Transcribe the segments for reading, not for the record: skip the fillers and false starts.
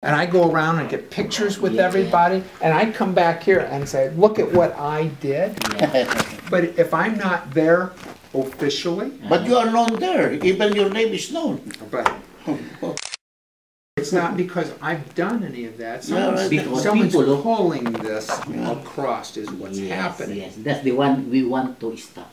and I go around and get pictures with everybody, and I come back here and say, look at what I did. But if I'm not there officially. But you are known there, even your name is known. But it's not because I've done any of that. Someone's people pulling this across is what's happening. Yes, that's the one we want to stop.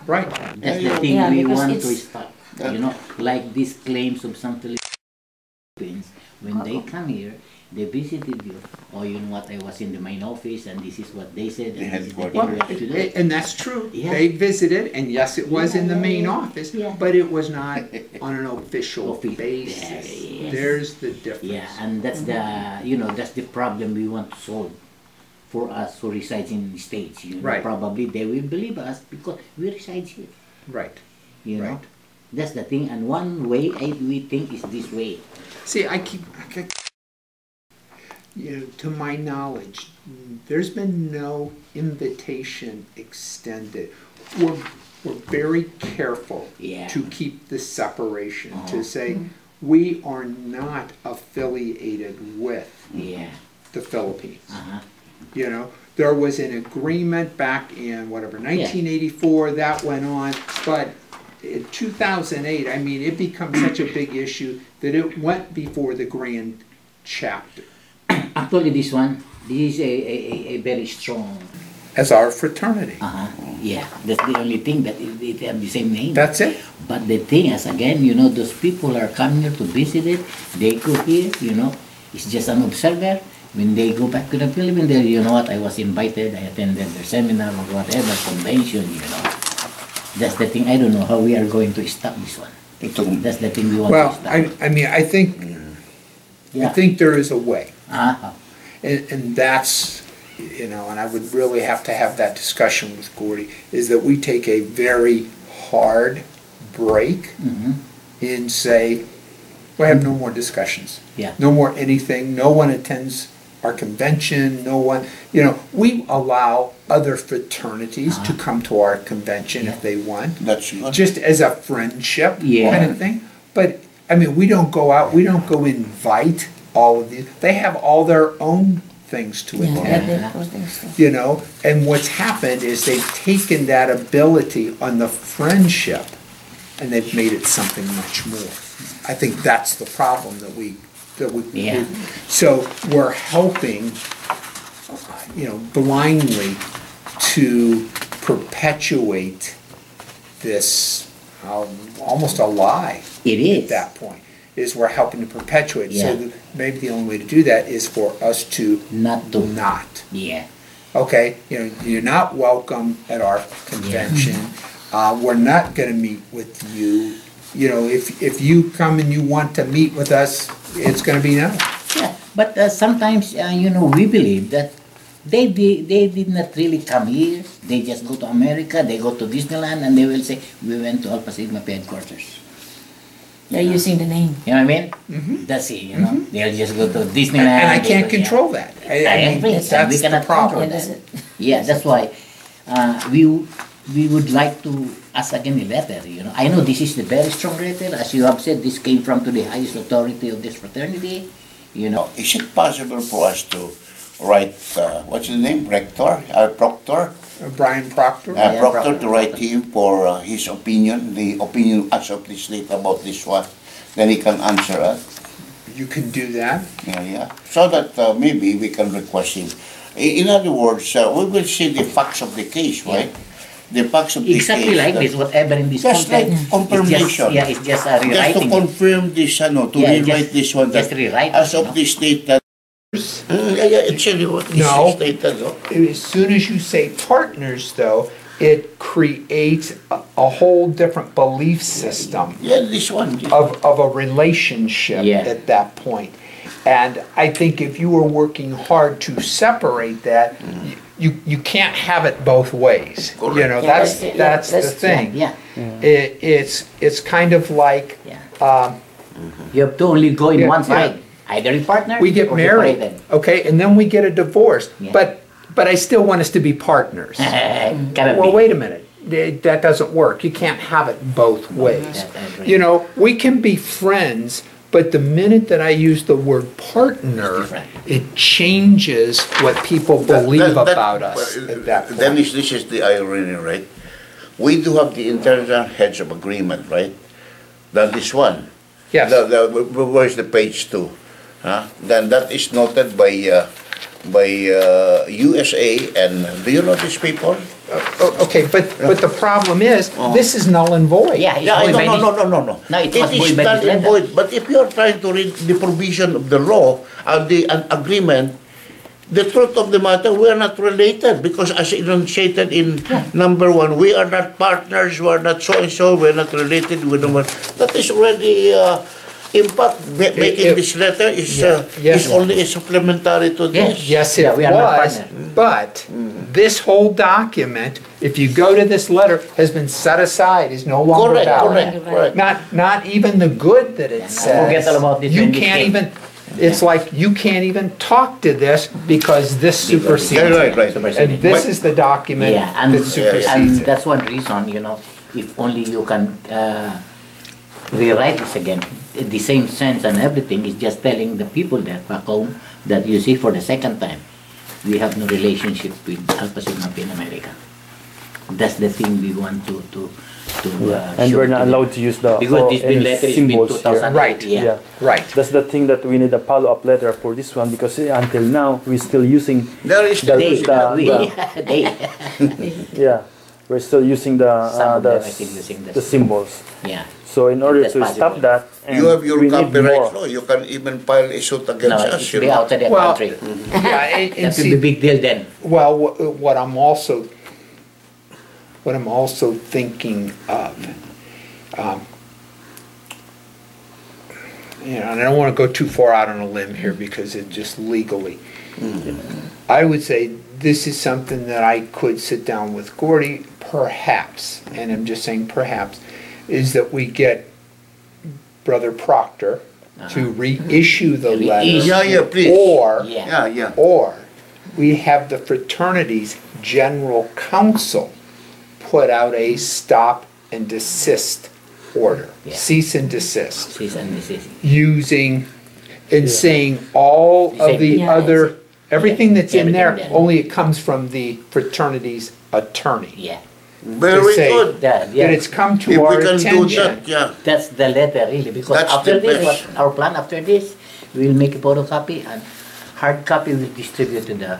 Right. That's the thing we want to stop. You know, like these claims of some Philippines, when they come here, they visited you. Oh, you know what, I was in the main office and this is what they said. And, this is the thing we have to do. And that's true. They visited, and yes, it was in the main office, but it was not on an official basis. There's the difference. Yeah, and that's the, you know, that's the problem we want to solve for us who resides in the States. You know, probably they will believe us because we reside here. Right. You know, that's the thing. And one way we think is this way. See, you know, to my knowledge, there's been no invitation extended. We're very careful to keep the separation, to say we are not affiliated with the Philippines. You know, there was an agreement back in, whatever, 1984, that went on, but in 2008, I mean, it becomes such a big issue that it went before the Grand Chapter. Actually, this is a very strong. As our fraternity. Yeah, that's the only thing that it have the same name. That's it. But the thing is, again, you know, those people are coming here to visit it. They go here, you know, it's just an observer. When they go back to the Philippines, they, you know what, I was invited, I attended their seminar or whatever, convention, you know. That's the thing. I don't know how we are going to stop this one. That's the thing we want to stop. Well, I mean, I think there is a way. And that's, you know, and I would really have to have that discussion with Gordy, is that we take a very hard break and say, we have no more discussions. No more anything. No one attends our convention. No one, you know, we allow other fraternities to come to our convention if they want. That's good. Just as a friendship kind of thing. But, I mean, we don't go out, we don't go invite all of these. They have all their own things to attend. You know, and what's happened is they've taken that ability on the friendship and they've made it something much more. I think that's the problem that we so we're helping, you know, blindly to perpetuate this almost a lie. It is. At that point, is we're helping to perpetuate. So maybe the only way to do that is for us to not. Okay, you know, you're not welcome at our convention. We're not going to meet with you. You know, if you come and you want to meet with us, it's going to be no. Yeah, but sometimes, you know, we believe that they did not really come here. They just go to America, they go to Disneyland, and they will say, we went to Alpha Sigma Phi headquarters. They're using the name. You know what I mean? That's it, you know. They'll just go to Disneyland. And I can't control that. I mean, that's the problem. Yeah, that's why we would like to ask again the letter, you know. I know this is the very strong letter. As you have said, this came from to the highest authority of this fraternity, you know. Is it possible for us to write, what's his name, Rector, Proctor? Brian Proctor? Proctor, to write him for his opinion, the opinion as of this date about this one. Then he can answer us. You can do that? So that maybe we can request him. In other words, we will see the facts of the case, right? The facts of the case. Exactly like this, whatever in this just like confirmation. It's just a rewriting. Just to confirm this, to rewrite this one. Just rewrite. As of this date, that it's what is stated. As soon as you say partners, though, it creates a whole different belief system. This one. Of a relationship at that point. And I think if you were working hard to separate that, you can't have it both ways. Correct. You know, that's the thing. It's kind of like you have to only go in one side. Either a partner. We get married, okay, and then we get a divorce. But I still want us to be partners. Well, wait a minute. That doesn't work. You can't have it both ways. You know, we can be friends, But the minute that I use the word partner, it changes what people believe about us at that point. Then this is the irony, right? We do have the internal heads of agreement, right? That is one. Yes. Where's the page 2? Then that is noted by USA, and do you know these people? Okay, but the problem is, this is null and void. Yeah, No. No, it It was is void by null this and letter. void. But if you are trying to read the provision of the law and the agreement, the truth of the matter, we are not related, because as enunciated in number 1, we are not partners, we are not so and so, we are not related with them. That is already impact. Making this letter is yes. only a supplementary to this. Yes, it we are not was, partner. but this whole document, if you go to this letter, has been set aside, is no longer valid. Correct. Not even the good that it says. forget all about this You when we can't came. even, it's like you can't even talk to this because this supersedes it. Right. And this is the document Yeah, and, that supersedes it. that's one reason, if only you can rewrite this again, the same sense and everything is just telling the people there back home that you see for the second time, we have no relationship with Alpha Sigma Phi in America. That's the thing we want to and show we're not to them. allowed to use the Because this any been letter is been symbols here. 2008. Right. Yeah. Right. That's the thing that we need a follow-up letter for this one, because until now we're still using There is the, They, yeah, we're still using Some of them are still using the symbols. yeah. So in order That's to possible. stop that, and You have your we need copyright more. law. You can even file a suit No, against it us. should be outside the Well, country. Yeah, and That see, would be a big deal then. well, what I'm also thinking of, and I don't want to go too far out on a limb here because it just legally. I would say this is something that I could sit down with Gordy, perhaps, and I'm just saying perhaps, is that we get Brother Proctor to reissue the letter. Yeah, please. Or, Yeah. or we have the fraternity's general council put out a stop and desist order, Yeah. cease and desist, Cease and desist. using and saying all of the Yeah, other, everything that's in there, Everything there. only it comes from the fraternity's attorney. Yeah. Very say- good. That, That yeah. it's come If to our we can do attention. that, yeah. That's the letter really, because That's after the this, best. what our plan after this, we'll make a photocopy and hard copy will distribute to the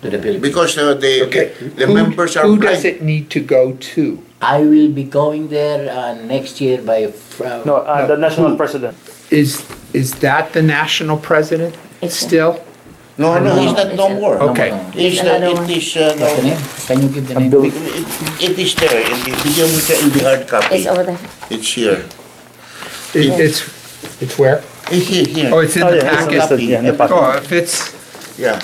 Philippines. Because Okay, the members are who does blind. it need to go to? I will be going there next year by No, No, the national who? president. Is that the national president It's- still? No, he's not no more. Okay. It's, Another it one. is, What's the name? Can you give the name? Bill. it is there, in the hard copy. It's over there. It's here. It's where? It's here. Oh, it's in Oh, the yeah, it's packet? listed, yeah, in the packet. Oh, if it's, Yeah.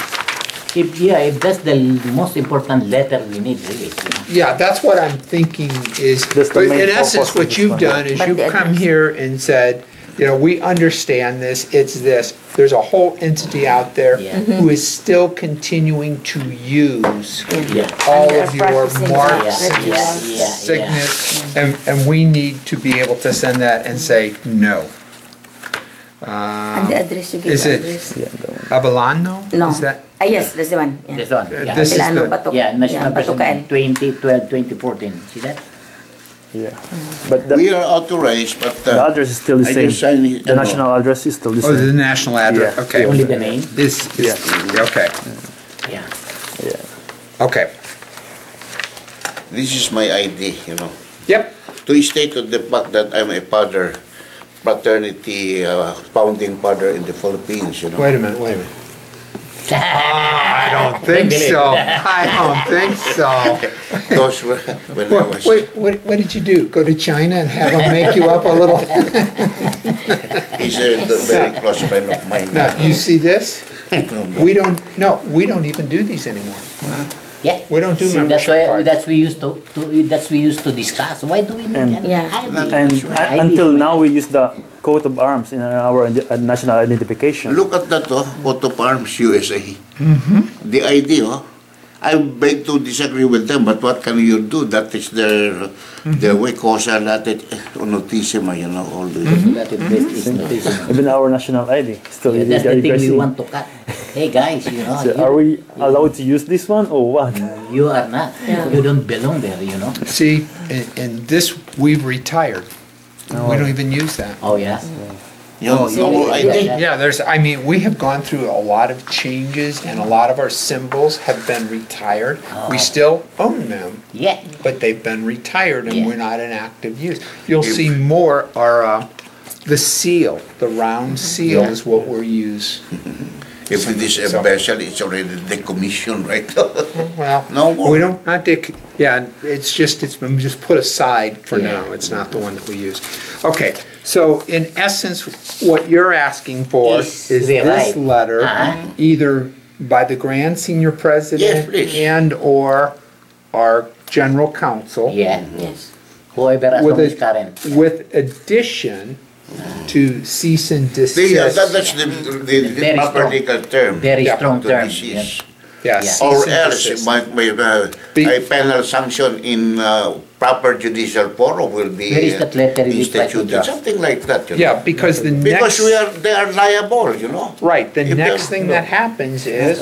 If that's the most important letter we need really. yeah, that's what I'm thinking is, That's the but main in essence, purpose of what this you've one. done is But you've the come address. here and said, we understand this, it's this. There's a whole entity out there Yeah. who is still continuing to use Yeah. all And they're of your practicing marks that. and Yeah. signets, and we need to be able to send that and say, no. And the address, you give Is the it- address. Yeah, the one. Abalano? No. Is that? Yes, that's the one. Yeah. This one. Yeah. This is Ilano, the- Batok. Yeah, National Batukan. President 2012, 2014. See that? Yeah, but the, We are authorized, but the address is still the I same. just signed it, The national address is still the Oh, the same. national address, Yeah. okay. Only the name. Okay, Yeah. Yeah. okay. this is my ID, Yep, To state to the fact that I'm a father, fraternity, founding father in the Philippines, wait a minute. I don't think so. I don't think so. Those were when I was. What did you do? Go to China and have them make you up a little? He's a very close friend of mine. Now, you see this? We don't even do these anymore. Yeah. We don't do That's membership why cards. that's we used to discuss. Why do we need And- an Yeah. ID? And ID. until now, we use the coat of arms in our national identification. Look at that, coat of arms USA. The ID, I beg to disagree with them, but what can you do? That is their way, cosa latit notissima, you know, all this. That is best is noticeable. Even our national ID still Yeah, that's the you thing guys we see. want to cut. Hey guys, you know, So are we allowed to use this one or what? you are not. You don't belong there, you know. See, and this, we've retired. We don't even use that. Oh yeah. Yung yeah, ID. Yeah, I mean, we have gone through a lot of changes and a lot of our symbols have been retired. We still own them, Yeah. but they've been retired and Yeah. we're not in active use. You'll see more are, the seal, the round seal is what we're use. If it is a vessel, it's already decommissioned, right? Well, No more. we don't, not dic, yeah, it's been just put aside for now. It's not the one that we use. Okay, so in essence, what you're asking for Is is the this right. letter, either by the Grand Senior Yes, President please. and/or our General Counsel. Yeah. Yes. Whoever as With long as a, current. with addition to cease and That's desist. the Very proper strong. legal term. Very Yeah. strong To term. desist. Yeah, Yeah. cease Or and else it desist. might be Be- a penal sanction in proper judicial forum will be Where is that letter in the instituted, statute? something like that. You Yeah, know. because the Because next, they are liable, you know. right, the If next they're- thing that happens is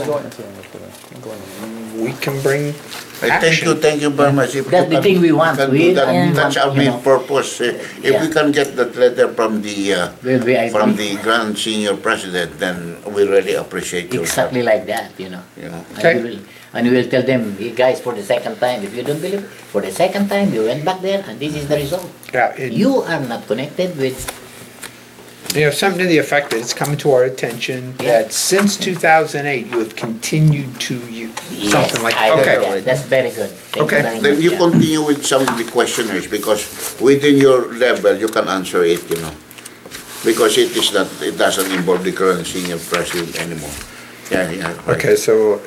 we can bring Thank you action. very much. If That's you the thing we want. can We- do that, and that's want, our you main know. purpose. If we Yeah. can get that letter from the Will be from the Grand Senior President, then we really appreciate your exactly like that, you know. help, you know. Okay. And we will tell them, hey guys, for the second time, if you don't believe, for the second time, you went back there and this is the result. Yeah, You are not connected with, something to the effect that it's coming to our attention that since 2008, you have continued to use, something like, I heard okay. that. That's very good. Thank Okay. you very Then much, you yeah. continue with some of the questionnaires because within your level you can answer it, you know. Because it is not, it doesn't involve the current senior president anymore. Yeah, yeah. Right. Okay, so,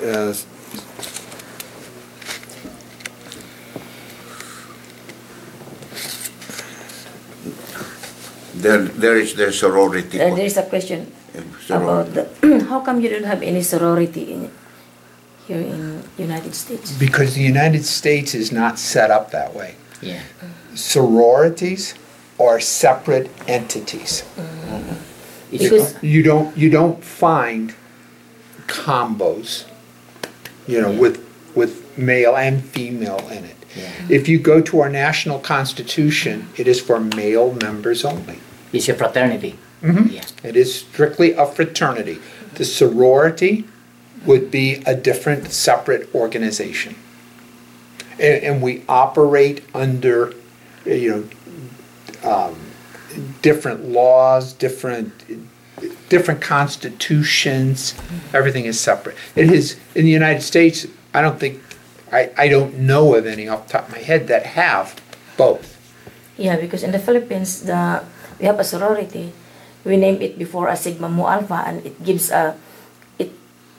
There is the sorority. There is a question about Sorority. the, how come you don't have any sorority here in United States? because the United States is not set up that way. Yeah. Sororities are separate entities. It's Because- You don't find combos, with male and female in it. Yeah. If you go to our national constitution, it is for male members only. It's a fraternity. Mhm. Yeah. It is strictly a fraternity. The sorority would be a different, separate organization. And we operate under, different laws, different constitutions. Everything is separate. It is, in the United States, I don't know of any off the top of my head that have both. Yeah, because in the Philippines, we have a sorority. We name it before a Sigma Mu Alpha, and it gives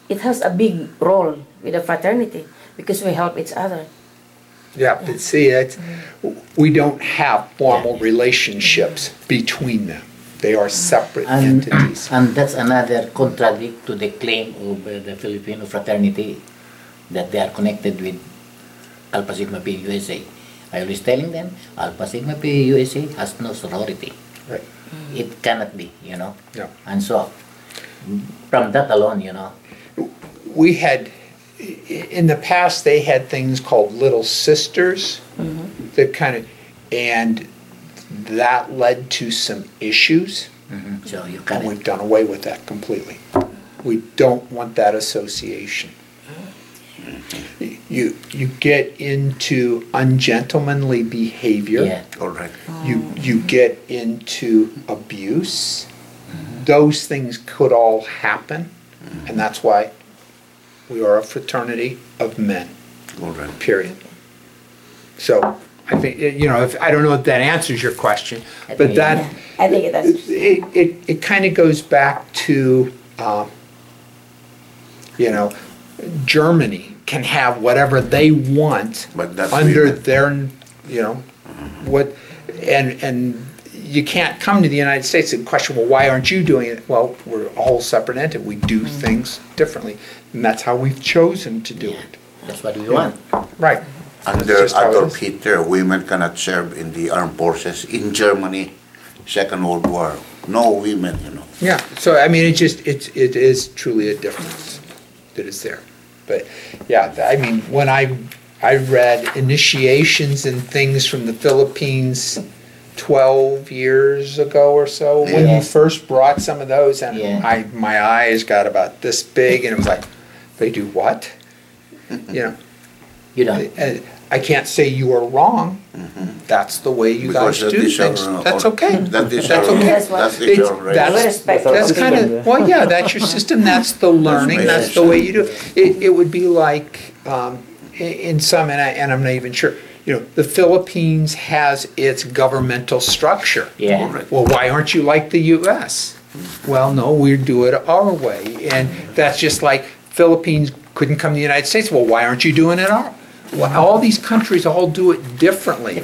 it has a big role with the fraternity because we help each other. Yeah, but see, we don't have formal relationships between them. They are separate And, entities. and that's another contradict to the claim of the Filipino fraternity that they are connected with Alpha Sigma Phi USA. I was telling them, Alpha Sigma Phi USA has no sorority. Right. It cannot be, you know. Yeah. And so, from that alone, you know, We had, in the past, they had things called little sisters that and that led to some issues. so you And can we've done away with that completely. We don't want that association. You get into ungentlemanly behavior. yeah. Correct. You get into abuse. Those things could all happen, and that's why we are a fraternity of men. Correct. Period. So I think I don't know if that answers your question, I but think- that I think it does. it kind of goes back to Germany can have whatever they want But that's under women. their what and you can't come to the United States and question, well, why aren't you doing it? Well, we're a whole separate entity. We do things differently, and that's how we've chosen to do it. That's what we want. Right. Under just how it Adolf is. Hitler, women cannot serve in the armed forces. In Germany, Second World War, no women, you know. Yeah, so I mean, it is truly a difference that is there. But yeah, I mean, when I read initiations and things from the Philippines 12 years ago or so, when you Yeah. first brought some of those, and Yeah. my eyes got about this big, and it was like, they do what? You know, You know, I can't say you are wrong. That's the way you Because guys that do is things. our- That's okay. That is That's our, okay. That's what- that is It's- our right. that's- Respect. That's kind system, of, well, yeah, that's your system, that's the learning, that's the way you do it. It would be like, in some, and I'm not even sure, you know, the Philippines has its governmental structure. yeah. Correct. Well, why aren't you like the US? Well, no, we do it our way. And that's just like Philippines couldn't come to the United States. Well, why aren't you doing it our? Well, all these countries all do it differently.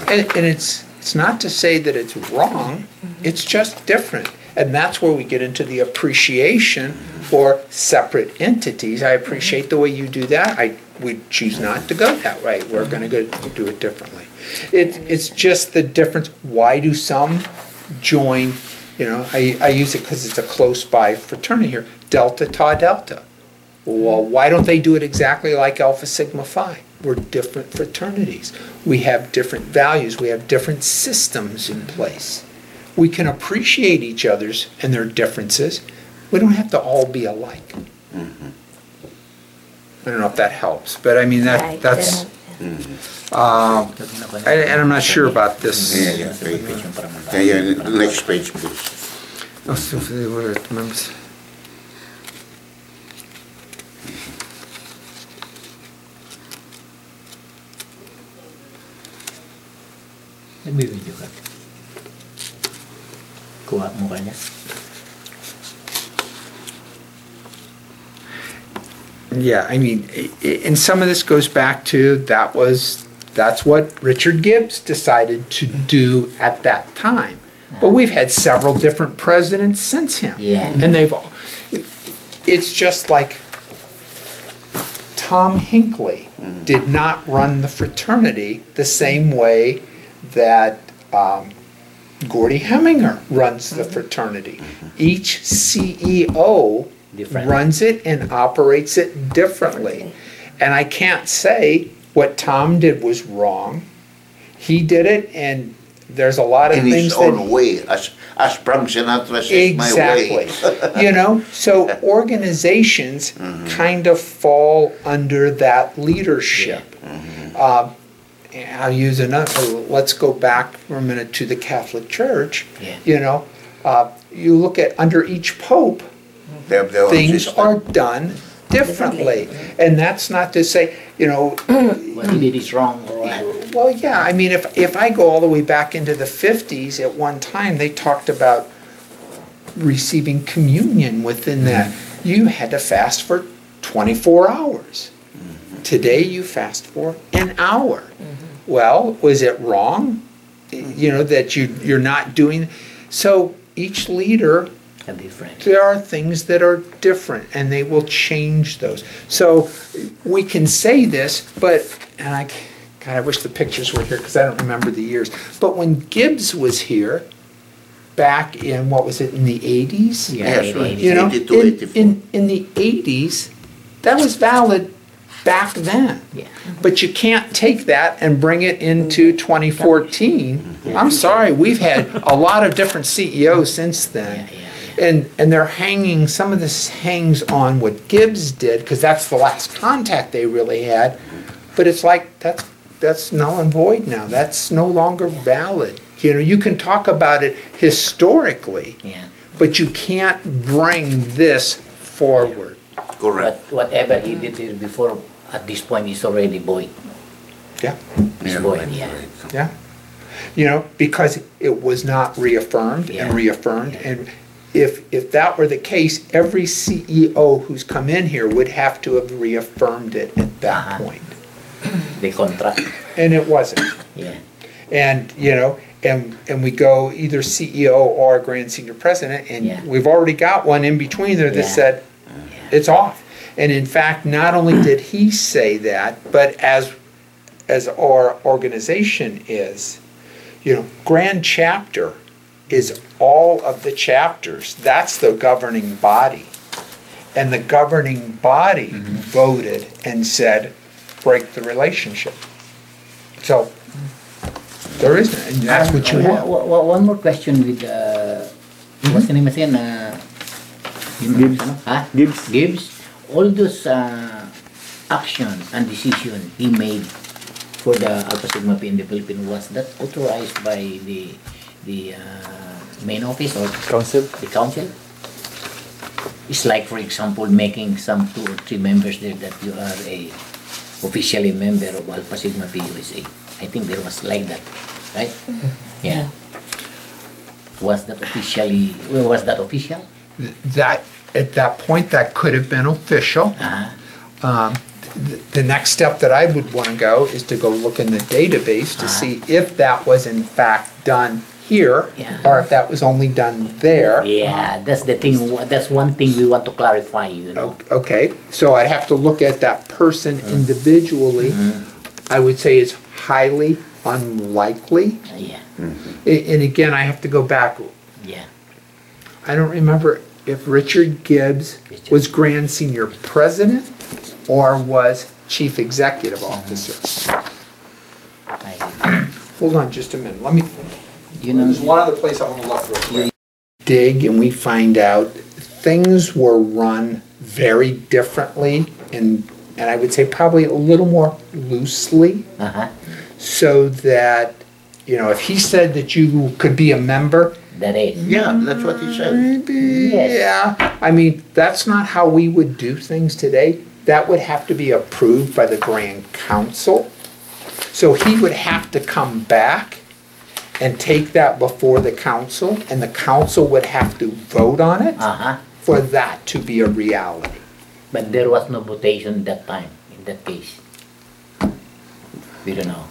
And it's not to say that it's wrong, it's just different. And that's where we get into the appreciation for separate entities. I appreciate the way you do that. We choose not to go that way. We're going to go do it differently. It's just the difference. Why do some join? You know, I use it because it's a close by fraternity here. Delta Tau Delta. Well, why don't they do it exactly like Alpha Sigma Phi? We're different fraternities. We have different values. We have different systems in place. We can appreciate each other's and their differences. We don't have to all be alike. I don't know if that helps, but I mean, Right. that's, and I'm not sure about this. Yeah, next page, please. Oh, so what are the members? Nagbibideo ka. Kuha mo kanya. Yeah, I mean, and some of this goes back to that's what Richard Gibbs decided to do at that time. But we've had several different presidents since him. Yeah. And they've all, it's just like Tom Hinckley did not run the fraternity the same way that Gordy Heminger runs the fraternity. Each CEO Different. runs it and operates it differently. And I can't say what Tom did was wrong. He did it, and there's a lot of In things his own way, as Frank Sinatra says, my way. Exactly. You know, so organizations kind of fall under that leadership. I'll use another, let's go back for a minute to the Catholic Church. Yeah. You know, you look at under each pope, They have their own things system. are done differently. And that's not to say, you know, What he did is wrong or what. well, yeah, I mean, if I go all the way back into the 50s, at one time, they talked about receiving communion within that. You had to fast for 24 hours. Today, you fast for an hour. Well, was it wrong? You know, that you're not doing... So each leader... A different. There are things that are different, and they will change those. So we can say this, but, and God, I wish the pictures were here because I don't remember the years. But when Gibbs was here, back in, what was it, in the 80s? Yeah, Yes, right. You know, 82, 84. in the 80s, that was valid back then. Yeah. But you can't take that and bring it into 2014. I'm sorry, we've had a lot of different CEOs since then. Yeah. And they're hanging, some of this hangs on what Gibbs did, because that's the last contact they really had. But it's like, that's null and void now. That's no longer valid. You know, you can talk about it historically, Yeah. but you can't bring this forward. Correct. But whatever he did here before, at this point, is already void. Yeah, It's Yeah, void, right, yeah. right. yeah. You know, because it was not reaffirmed Yeah. and reaffirmed. And if that were the case, every CEO who's come in here would have to have reaffirmed it at that point. The contract. And it wasn't. Yeah. And, you know, and we go either CEO or Grand Senior President, and Yeah. we've already got one in between there that Yeah. said, it's off. And in fact, not only did he say that, but as our organization is, Grand Chapter is all of the chapters. That's the governing body. And the governing body voted and said, break the relationship. So, there isn't, and that's what you want. One more question with, what's the name again? Gibbs. Gibbs. Gibbs. All those actions and decisions he made for the Alpha Sigma Phi in the Philippines, was that authorized by the main office or Council? the council? It's like, for example, making some 2 or 3 members there that you are a officially member of Alpha Sigma Phi USA. I think there was like that, right? Yeah. Was that official? That, at that point, that could have been official. The next step that I would want to go is to go look in the database to see if that was in fact done here, or if that was only done there. Yeah, that's the thing. That's one thing we want to clarify, Okay, so I'd have to look at that person individually. I would say it's highly unlikely. Yeah. And again, I have to go back. Yeah. I don't remember if Richard Gibbs was Grand Senior President or was Chief Executive Officer. Hold on just a minute. Let me. There's one other place I want to look real quick. Dig and we find out things were run very differently and I would say probably a little more loosely. So that, if he said that you could be a member. That is. Yeah, that's what he said. Maybe, yeah. I mean, that's not how we would do things today. That would have to be approved by the Grand Council. So he would have to come back and take that before the council, and the council would have to vote on it for that to be a reality. But there was no votation that time, in that case. We don't know.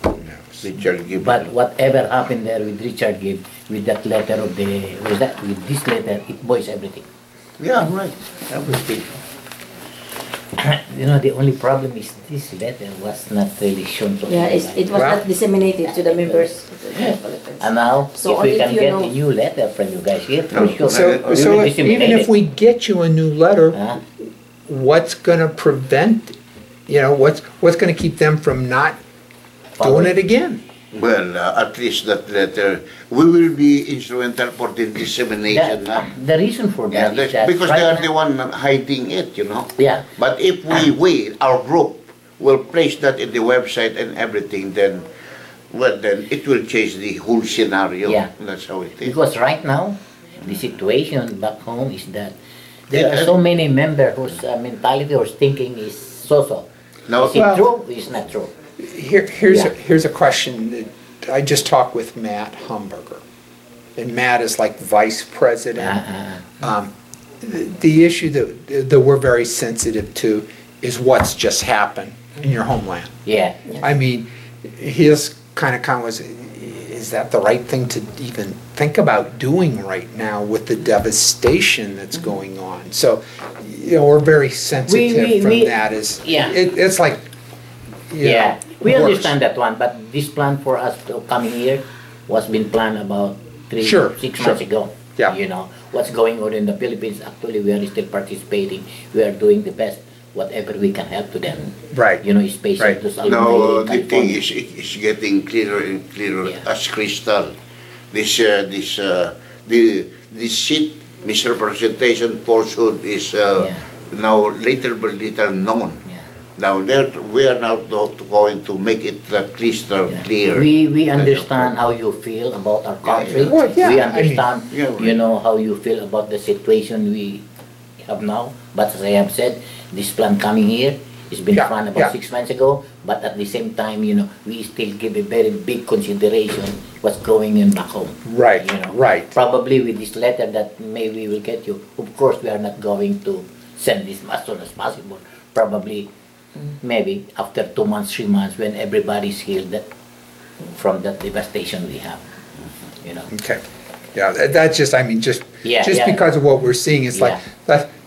Richard Gibbs. But whatever happened there with Richard Gibbs, with that letter of with this letter, it voiced everything. Yeah, right. Everything. The only problem is this letter was not really shown to it was not disseminated to the members. And now, So if we only can if you get know. a new letter from you guys here, for sure. So even if we get you a new letter, what's going to prevent, what's going to keep them from not doing it again? Well, at least that letter, we will be instrumental for the dissemination. The reason for that is that because right they are now, the one hiding it, Yeah. But if our group, will place that in the website and everything, then it will change the whole scenario. Yeah. That's how it is. Because right now, the situation back home is that there are so many members whose mentality or thinking is so-so. No, Is it true or is not true? Here's a question that I just talked with Matt Humberger, and Matt is like vice president. The issue that we're very sensitive to is what's just happened in your homeland. Yeah. I mean, his kind of comment was, is that the right thing to even think about doing right now with the devastation that's going on? So, we're very sensitive from that. It's like, we understand that one, but this plan for us to coming here was been planned about 6 months ago. Yeah. What's going on in the Philippines, actually we are still participating. We are doing the best, whatever we can help to them. Right. Especially those No, the thing is, it's getting clearer and clearer as crystal. This shit misrepresentation falsehood is now little by little known. Now we are now going to make it crystal clear. We understand how you feel about our country. We understand, how you feel about the situation we have now. But as I have said, this plan coming here has been planned about 6 months ago. But at the same time, we still give a very big consideration what's going in back home. Right. Right. Probably with this letter that maybe we will get you. Of course, we are not going to send this as soon as possible. Probably. Maybe after 2 months, 3 months, when everybody's healed from that devastation we have, Okay. Yeah, that's just, because of what we're seeing, it's like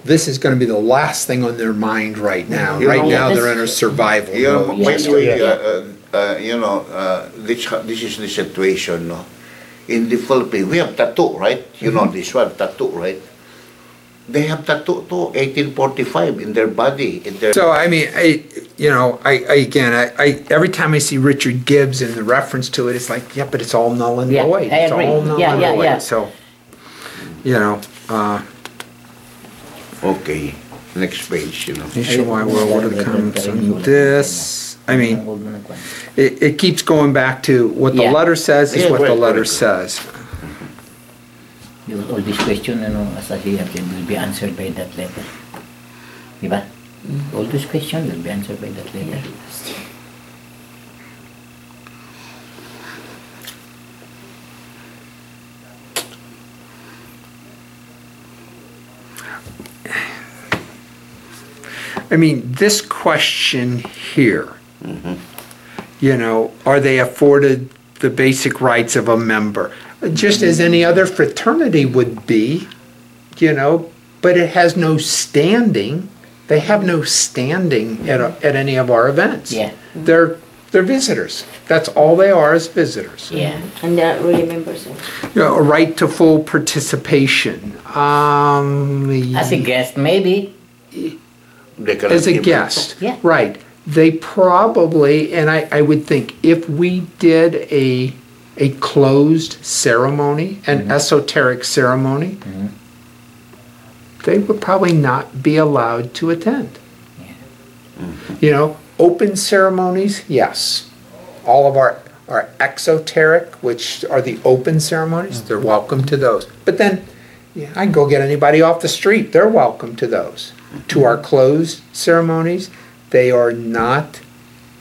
this is going to be the last thing on their mind right now. You Right know, now, yeah, they're in a survival You know, mode. by the way, Yeah. this is the situation, no? In the Philippines, we have tattoo, right? You know this one, tattoo, right? They have tattoo too, 1845 in their body, in their... So, I mean, every time I see Richard Gibbs and the reference to it, it's like, yeah, but it's all null and Yeah, void. I It's agree. all null Yeah, and yeah, void. yeah. So, Okay, next page, you know. nationwide world order comes on this. I mean, it keeps going back to what the Yeah. letter says is Yeah, what the right, letter right. says. All these questions, as I here, will be answered by that letter. Diba? All these questions will be answered by that letter. I mean, this question here, are they afforded the basic rights of a member? Just as any other fraternity would be, but it has no standing. They have no standing at any of our events. Yeah. They're visitors. That's all they are, is visitors. Yeah. And they're not really members. A right to full participation. As a guest, maybe. They cannot As a give- guest, Yeah. right. They probably, and I would think, if we did a closed ceremony, an esoteric ceremony, they would probably not be allowed to attend. Open ceremonies, yes. All of our exoteric, which are the open ceremonies, they're welcome to those. But then, I can go get anybody off the street, they're welcome to those. To our closed ceremonies, they are not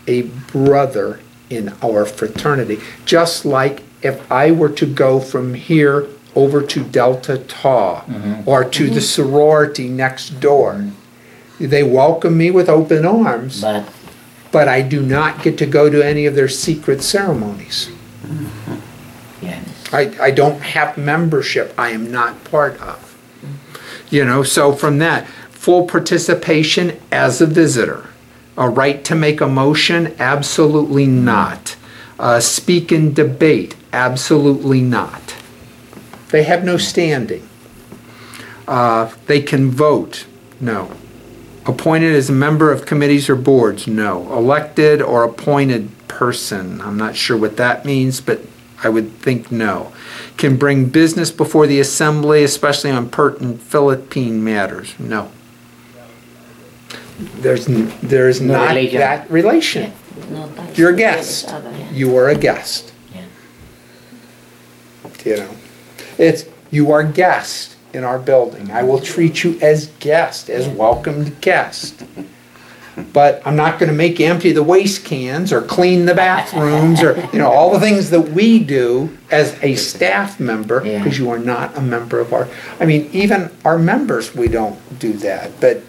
a brother in our fraternity. Just like if I were to go from here over to Delta Tau or to the sorority next door, they welcome me with open arms, but I do not get to go to any of their secret ceremonies. Yeah. I don't have membership. I am not part of. So from that, full participation as a visitor. A right to make a motion? Absolutely not. Speak in debate? Absolutely not. They have no standing. They can vote? No. Appointed as a member of committees or boards? No. Elected or appointed person? I'm not sure what that means, but I would think no. Can bring business before the assembly, especially on pertinent Philippine matters? No. There's not relation. that relation. No ties You're a to guest. each other, yeah. You are a guest. Yeah. It's you are guest in our building. I will treat you as guest, as welcomed guest. But I'm not going to make you empty the waste cans or clean the bathrooms or all the things that we do as a staff member, because you are not a member of our. I mean, even our members, we don't do that. But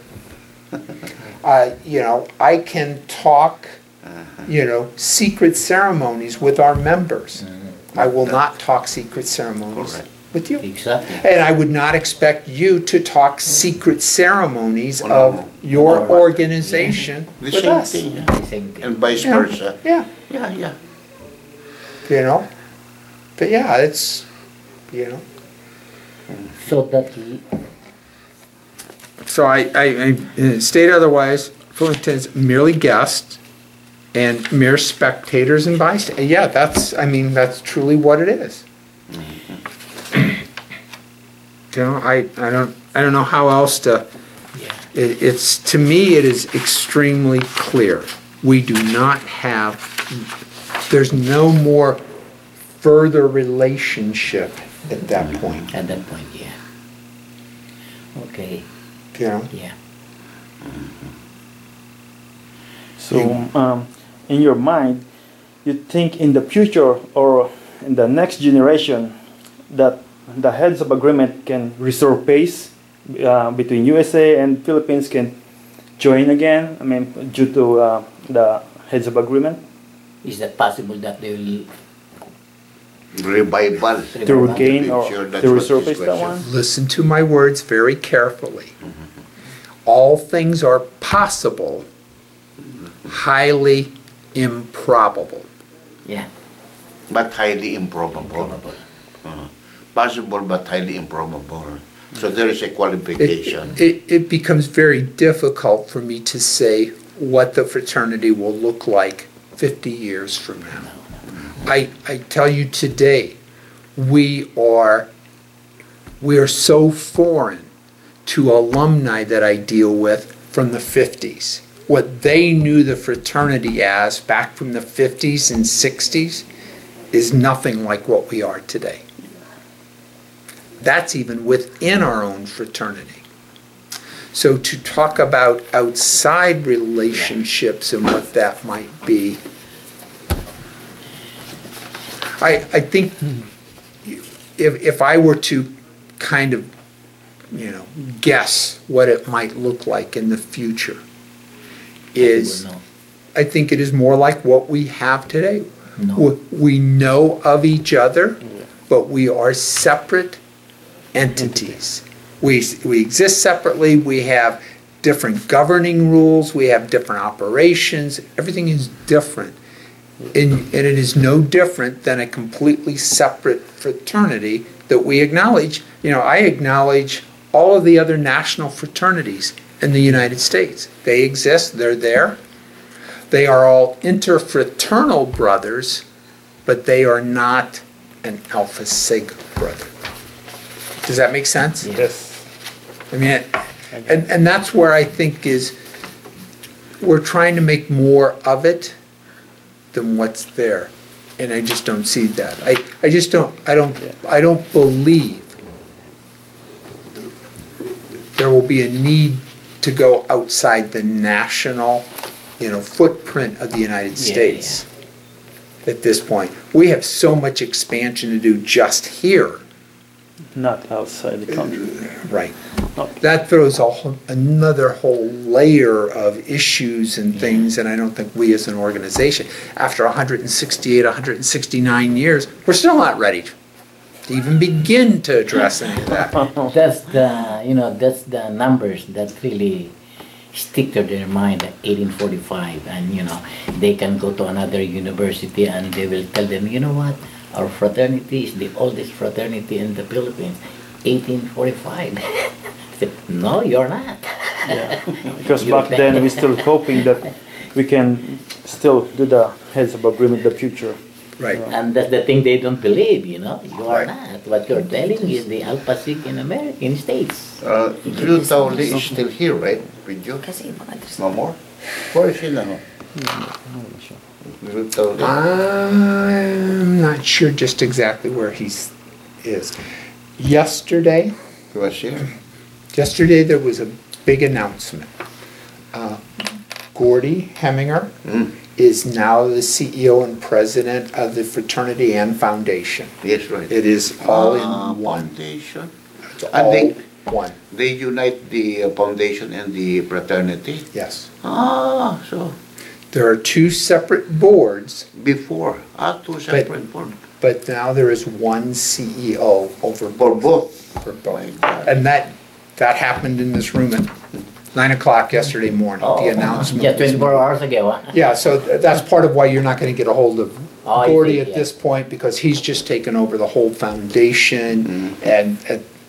I can talk, secret ceremonies with our members. I will not talk secret ceremonies with you. Exactly. And I would not expect you to talk secret ceremonies of your organization The with same us. thing, The same thing. and vice versa. Yeah, Yeah. But yeah, it's, So that So I state otherwise, Fullerton's merely guests and mere spectators and bystanders. Yeah, that's truly what it is. I don't know how else to. It's to me it is extremely clear. We do not have. There's no more further relationship at that point. at that point, yeah. Okay. Yeah. So, in your mind, you think in the future or in the next generation that the heads of agreement can restore pace between USA and Philippines can join again? I mean, due to the heads of agreement Is that possible that they will Revival. to regain or Sure, that's to what restore this pace that question- one? Listen to my words very carefully. all things are possible, highly improbable. Yeah. But highly improbable. Possible but highly improbable. So there is a qualification. It becomes very difficult for me to say what the fraternity will look like 50 years from now. I tell you today, we are so foreign to alumni that I deal with from the 50s. What they knew the fraternity as back from the 50s and 60s is nothing like what we are today. That's even within our own fraternity. So to talk about outside relationships and what that might be, I think if I were to kind of, guess what it might look like in the future, I think it is more like what we have today. No. We know of each other, but we are separate entities. We exist separately. We have different governing rules. We have different operations. Everything is different. And it is no different than a completely separate fraternity that we acknowledge. I acknowledge all of the other national fraternities in the United States. They exist. They're there. They are all interfraternal brothers, but they are not an Alpha Sigma brother. Does that make sense? Yes. I mean, and that's where I think we're trying to make more of it than what's there, and I just don't see that. I don't believe there will be a need to go outside the national, footprint of the United States at this point. We have so much expansion to do just here. Not outside the country. Right. That throws another whole layer of issues and things, and I don't think we as an organization, after 168, 169 years, we're still not ready to even begin to address any of that. That's the numbers that really stick to their mind, 1845, and they can go to another university and they will tell them, what, our fraternity is the oldest fraternity in the Philippines, 1845. No, you're not. Yeah. Because back then we're still hoping that we can still do the heads of agreement in the future. Right. And that's the thing they don't believe, you are not. What you're telling is the Alpha Sigma in American States. Drew Towley is still here, right? With you? No more? Where is he now? Drew Towley. I'm not sure just exactly where he is. Yesterday He was here. there was a big announcement. Gordy Heminger is now the CEO and president of the fraternity and foundation. Yes, right. It is all in one. Foundation. It's And all one. They unite the foundation and the fraternity. Yes. So There are two separate boards, before, two separate boards. but now there is one CEO over For both. For My both. God. And that happened in this room at 9 o'clock yesterday morning, the announcement. Yeah, was 24 made. hours ago. Huh? Yeah, so that's part of why you're not gonna get a hold of Oh, I Gordy see, at yeah. this point, because he's just taken over the whole foundation, and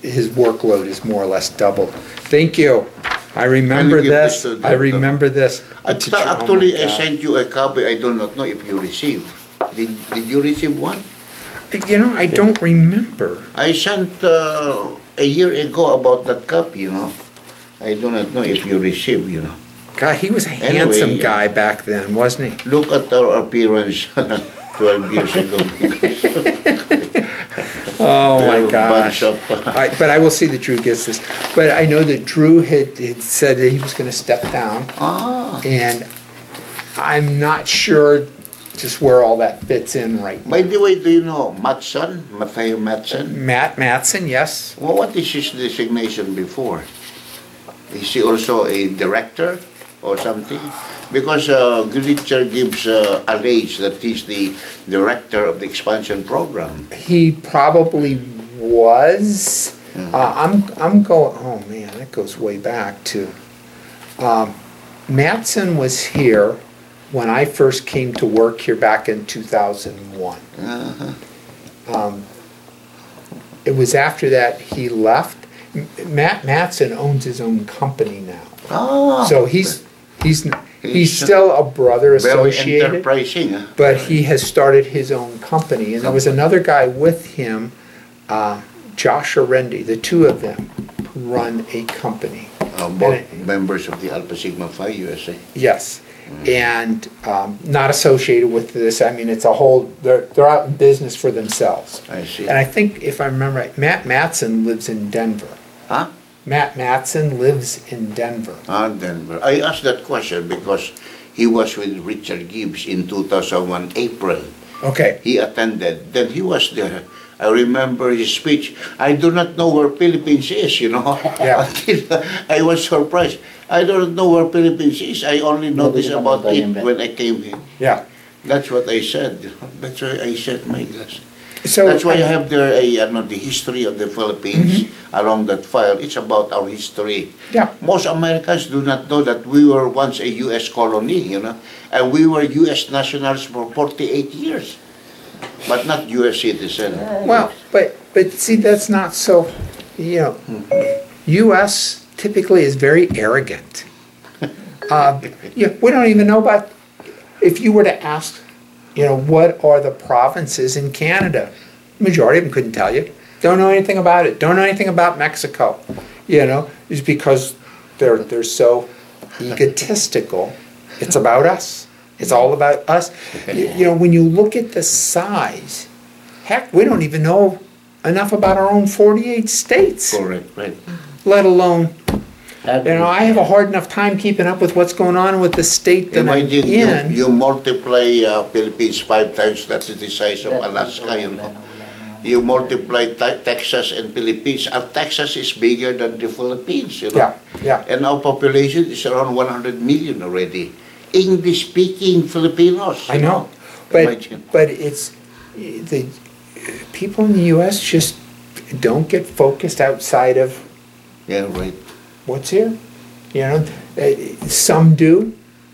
his workload is more or less doubled. Thank you. I remember Can you give this, this to I Dr. remember this. Actually, Oh my I God. sent you a copy. I do not know if you received. Did you receive one? I don't remember. I sent a year ago about that copy, I do not know if you received, God, he was a Anyway, handsome yeah. guy back then, wasn't he? Look at our appearance 12 years ago. Oh my Bunch gosh. of, But I will see that Drew gets this. But I know that Drew had said that he was going to step down, and I'm not sure just where all that fits in right now. By the way, do you know Matson, Matthew Matson? Matt Matson, yes. Well, what is his designation before? Is he also a director or something? Because Glitcher gives allege that he's the director of the expansion program. He probably was. I'm going. Oh man, that goes way back to. Matson was here when I first came to work here back in 2001. It was after that he left. Matson owns his own company now. Ah, So he's still a brother very associated, enterprising. Huh? but he has started his own company. And there was another guy with him, Josh Arendi. The two of them run a company. Both members of the Alpha Sigma Phi USA. Yes, and not associated with this. I mean, it's a whole. They're out in business for themselves. I see. And I think, if I remember right, Matt Matson lives in Denver. Huh? Matt Matson lives in Denver. Denver. I asked that question because he was with Richard Gibbs in 2001 April. Okay. He attended. Then he was there. I remember his speech. I do not know where Philippines is, you know. Yeah. Until I was surprised. I don't know where Philippines is. I only noticed about it when I came here. Yeah. That's what I said. That's why I said my gosh. So That's why I have there the history of the Philippines along that file. It's about our history. Yeah. Most Americans do not know that we were once a U.S. colony, you know, and we were U.S. nationals for 48 years, but not U.S. citizens. Well, but see, that's not so. You know, U.S. typically is very arrogant. Yeah, we don't even know about. If you were to ask, you know, what are the provinces in Canada? Majority of them couldn't tell you. Don't know anything about it. Don't know anything about Mexico. You know, it's because they're so egotistical. It's about us. It's all about us. You know, when you look at the size, heck, we don't even know enough about our own 48 states. Correct, right. Let alone, you know, I have a hard enough time keeping up with what's going on with the state that I'm in. You multiply Philippines 5 times, that's the size of Alaska, you know. You multiply Texas and Philippines, and Texas is bigger than the Philippines, you know. Yeah. And our population is around 100 million already. English-speaking Filipinos. I know, but it's the people in the U.S. just don't get focused outside of what's here. You know, some do,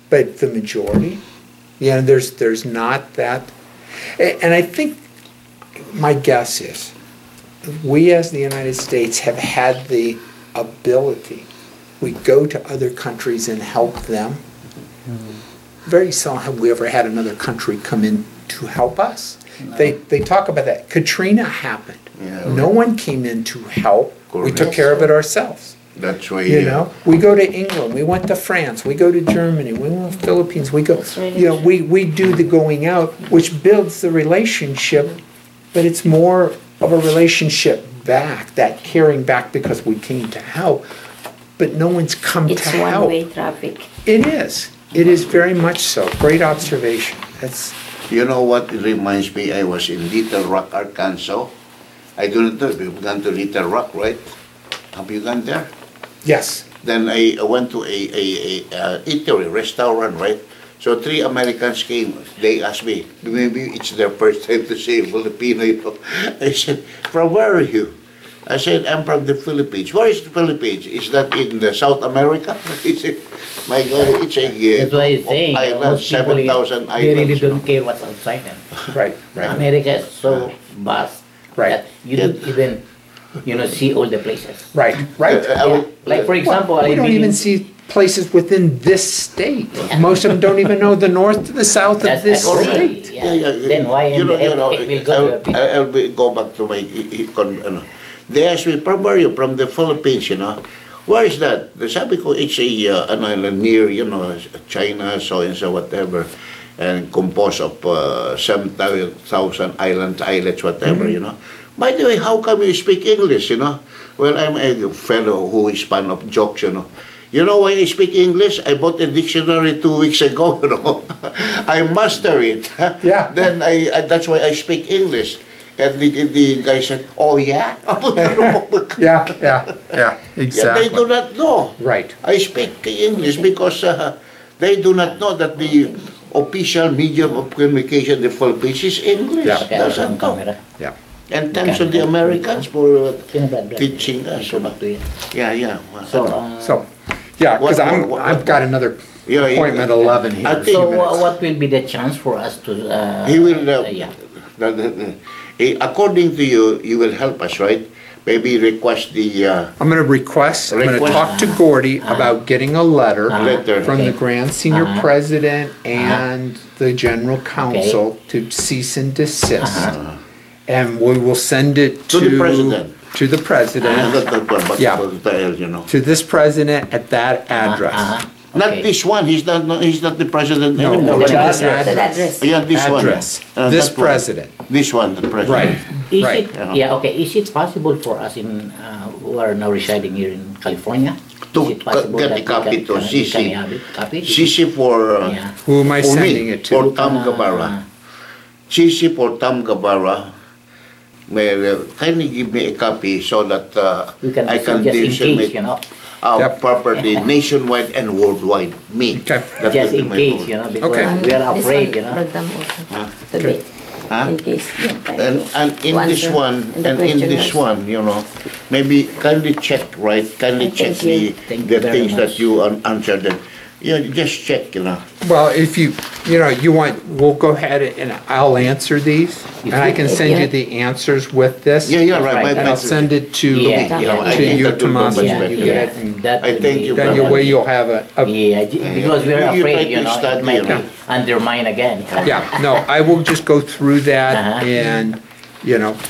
but the majority, you know, there's not that. And I think my guess is we as the United States have had the ability. We go to other countries and help them. Very seldom have we ever had another country come in to help us. No. They talk about that. Katrina happened. Yeah, no one came in to help. We took care of it ourselves. That's why you know. We go to England. We went to France. We go to Germany. We went to the Philippines. We go. You know, we do the going out, which builds the relationship, but it's more of a relationship back, that caring back because we came to help, but no one's come to help. It's one-way traffic. It is. It is very much so. Great observation. That's. You know what it reminds me? I was in Little Rock, Arkansas. I don't know if you've gone to Little Rock, right? Have you gone there? Yes. Then I went to a eatery, restaurant, right? So 3 Americans came. They asked me, maybe it's their first time to see Filipino. You know? I said, from where are you? I said, I'm from the Philippines. Where is the Philippines? Is that in the South America? He said, my God, it's a that's why I'm saying island, 7,000 islands. They really don't care what's outside them. Right. America is so vast that you don't even, you know, see all the places. Right. Like for example, we don't even see places within this state. Yeah. Most of them don't even know the north to the south of this state. Then why it will go I'll go back to my they asked me, from where are you? From the Philippines, you know. Where is that? The sabi ko, it's an island near, you know, China, so and so, whatever, and composed of 7,000 islets, whatever, you know. By the way, how come you speak English, you know? Well, I'm a fellow who is fan of jokes, you know. You know why I speak English? I bought a dictionary 2 weeks ago, you know. I master it. Yeah. Then that's why I speak English. And the guy said, oh yeah? Yeah, exactly. Yeah, they do not know. Right. I speak English because they do not know that the official medium of communication in the Philippines is English. Yeah. Doesn't know. Yeah. And thanks to the Americans for teaching us. Yeah. So, Yeah, because What- I've got another Yeah, appointment yeah. 11 I here. think- So what will be the chance for us to? He will, Yeah. According to you, you will help us, right? Maybe request the I'm going to I'm going to Request- talk to Gordy about getting a letter letter. from the Okay. Grand Senior Uh-huh. President and the General Counsel to cease and desist. And we will send it To the President. To the President, Yeah. You know. to this President at that address. Not Okay. this one. He's not the president No, anymore. to but this address. That address. address. Yeah, this Address. one. This That one. President. This one, the president. Right. Is Right. it? Yeah. Okay. Is it possible for us who are now residing here in California? To Is it possible get that a copy to we CC. can have it? Copy? CC for Yeah. Who am I for sending me, it for to? Tom Gabara. CC for Tom Gabara. May kindly give me a copy so that We can I can just in disseminate case, you know. Yep. properly nationwide and worldwide. Me. Okay. That Just will be in my case, goal. you know, because Okay. we are This afraid, one, you know. Ragdam also. Huh? Today. Huh? In case. yeah, time And to in this answer one, the and in this questionnaires. one, you know, maybe kindly check, right? Kindly Thank check you. Thank the you very things that much. you answered. That, you know, just check, you know. Well, if you we'll go ahead and I'll answer these, and I can send you the answers with this. Yeah, yeah, right. Right. And I'll send it to, Yeah, You know, I to think you, that will be Tomas, much and better. you Yeah, get it. and that I will thank be- you Then very your way much. you'll have Yeah, because we're You afraid, try you to know, study, it might you know. be undermine again. Yeah, no, I will just go through that Uh-huh. and,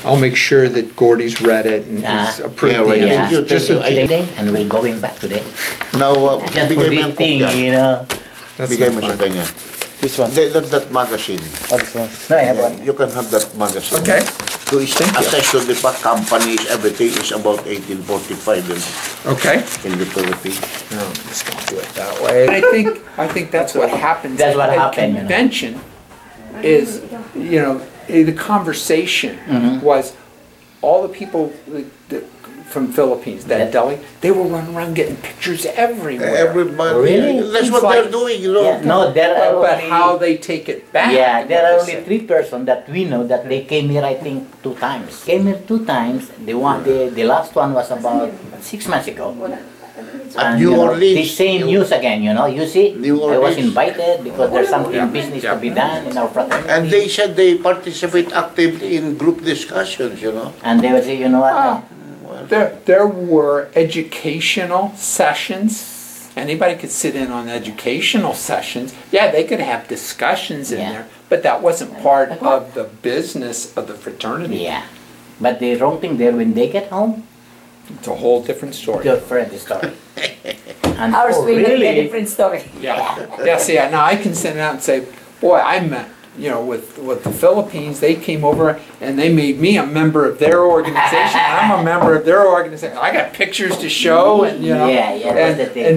I'll make sure that Gordy's read it and he's Uh-huh. approved Yeah, right. the Yeah, Thank you, answers. Just thank so- you. today, and we're going back today. Now, Just for bigay mo this yung thing, kopya. you know. That's Bigay not mo sa fun. kanya. This one. That magazine. Oh, this one. No, I have one. You can have that magazine. Okay. To assess to the companies, everything is about 1845 Okay. in the Philippines. No, just don't do it that way. I think that's what happens That's what at happened, you know. convention is, the conversation was all the people from Philippines, that deli, they were running around getting pictures everywhere. Everybody, Really? that's what It's they're like- doing, you know. Yeah, no, there are But only, how they take it back. yeah, there are what they only say. 3 persons that we know that they came here, I think, 2 times. Came here 2 times. The last one was about 6 months ago. At And, New you know, Orleans. the same news again, you know. You see, New I was Orleans. invited because there's something Yeah, business yeah. to be done in our fraternity. And they said they participate actively in group discussions, you know. And they would say, you know what? Ah. There were educational sessions. Anybody could sit in on educational sessions. Yeah, they could have discussions in Yeah. there, but that wasn't part of the business of the fraternity. Yeah. But the wrong thing there, when they get home, It's a whole different story. different story. And Ours will be a really? different story. Yeah, yeah. See, now I can send it out and say, boy, I met, with the Philippines. They came over and they made me a member of their organization. I'm a member of their organization. I got pictures to show, and Yeah, yeah, that's the thing. and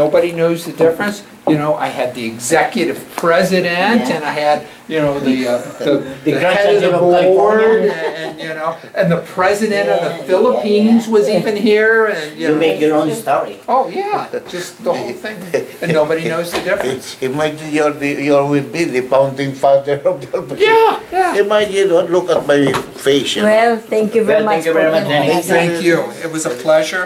nobody knows the difference. I had the executive president, Yeah. and I had, the Grand head of the Chancellor of board, California. and the president of Yeah, the yeah, Philippines yeah. was even here, and You make your own story. Oh yeah, just the whole thing, and nobody knows the difference. Imagine you're with me, the founding father of the Yeah, yeah. Imagine, look at my face, you know. Well, thank you very Well, much. thank you very for much, being Dennis. with us. Thank you. It was a pleasure.